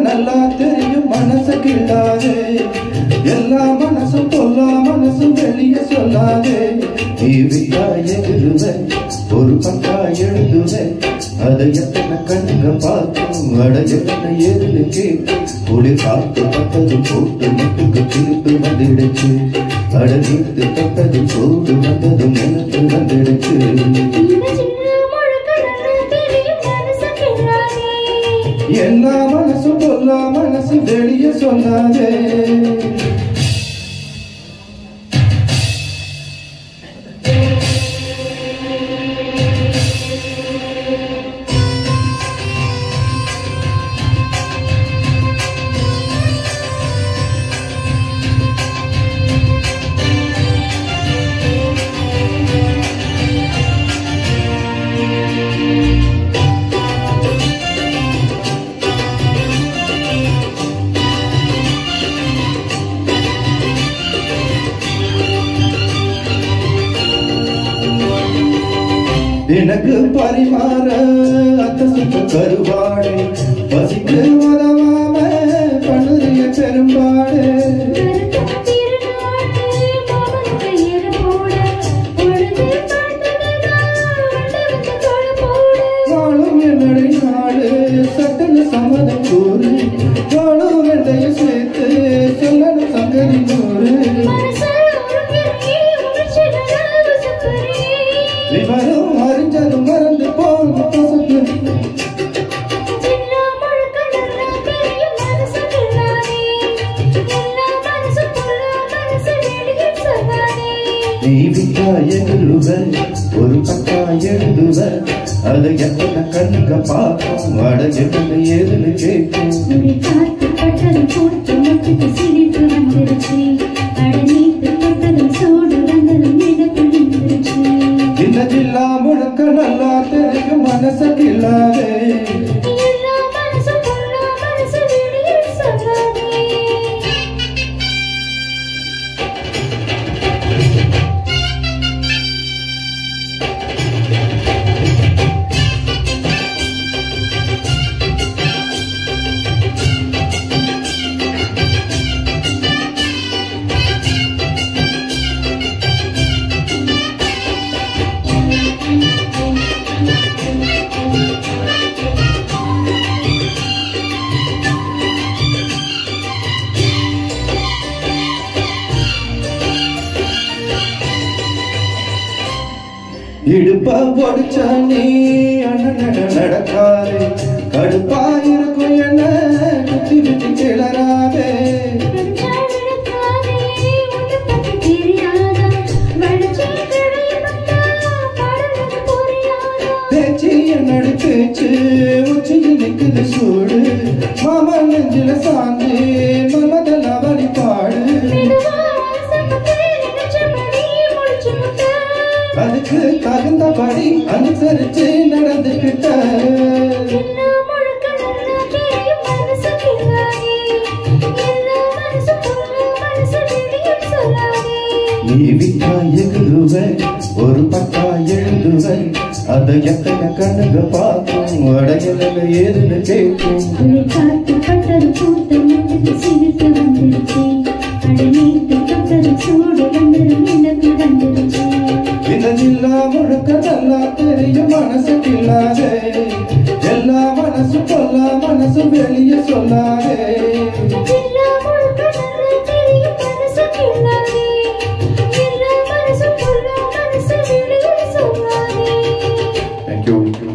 நல்லா தெரியும் மனசு கிள்ளாதே எல்லா மனசும் பொல்லா மனசும் வெளியே சொல்லாதே நீ விட்டா எகிருவேன் ஒரு பக்கா எழுதுவேன் அதை எத்தனை கண்ணுங்க பார்க்கும் அடையனை ஏதுன்னு கேட்கும் குளிர் காத்து பட்டது போட்டு மட்டுக்கு திருப்பு வந்துடுச்சு அடநீத்து தொட்டது சோடு வந்ததும் எனக்கு வந்துடுச்சு எல்லா மனசும் பொல்லா மனசு வெளியே சொல்லாதே எனக்கு பரிமாற அத்த சுத்த கருவாடு பசிக்கு உதவாம பண்ணுறிய பெரும்பாடு வாழும் என்னுடைய நாடு சட்டன சம்மதம் கூறு வாழும் வெண்டைய சேர்த்து சொல்லணும் சங்கரி நூறு விவரம் அறிஞ்சதும் மறந்து போகும் நீ விட்டா எழுதுவன் ஒரு பக்கா எழுதுவன் அதை எத்தனை கண்ணுங்க பார்க்கும் அடையனை ஏதுன்னு கேட்கும் இந்த ஜில்லா முழுக்க நல்லா தெரியும் மனசு கிள்ளாதே இடுப்பா பொடிச்சா நீ அண்ணன் நடக்காதே கடுப்பா இருக்கும் என்ன குத்தி விட்டு கிளறாதே பேச்சு என்னடி பேச்சு உச்சியில் நிக்குது சூடு மாமா நெஞ்சில சாந்தி மன்மதன் அவளி பாடு அதுக்கு தகுந்தபடி அனுசரிச்சு நடந்துகிட்ட நீ விட்டா எகுருவன் ஒரு பக்கா எழுதுவன் அதை எத்தனை கண்ணுங்க பார்க்கும் அடையலை ஏதுன்னு கேட்கும் இல்லா முழுக்க நல்லா தெரியும் மனசு கிள்ளாதே எல்லா மனசு பொல்லா மனசு வெளியே சொல்லாதே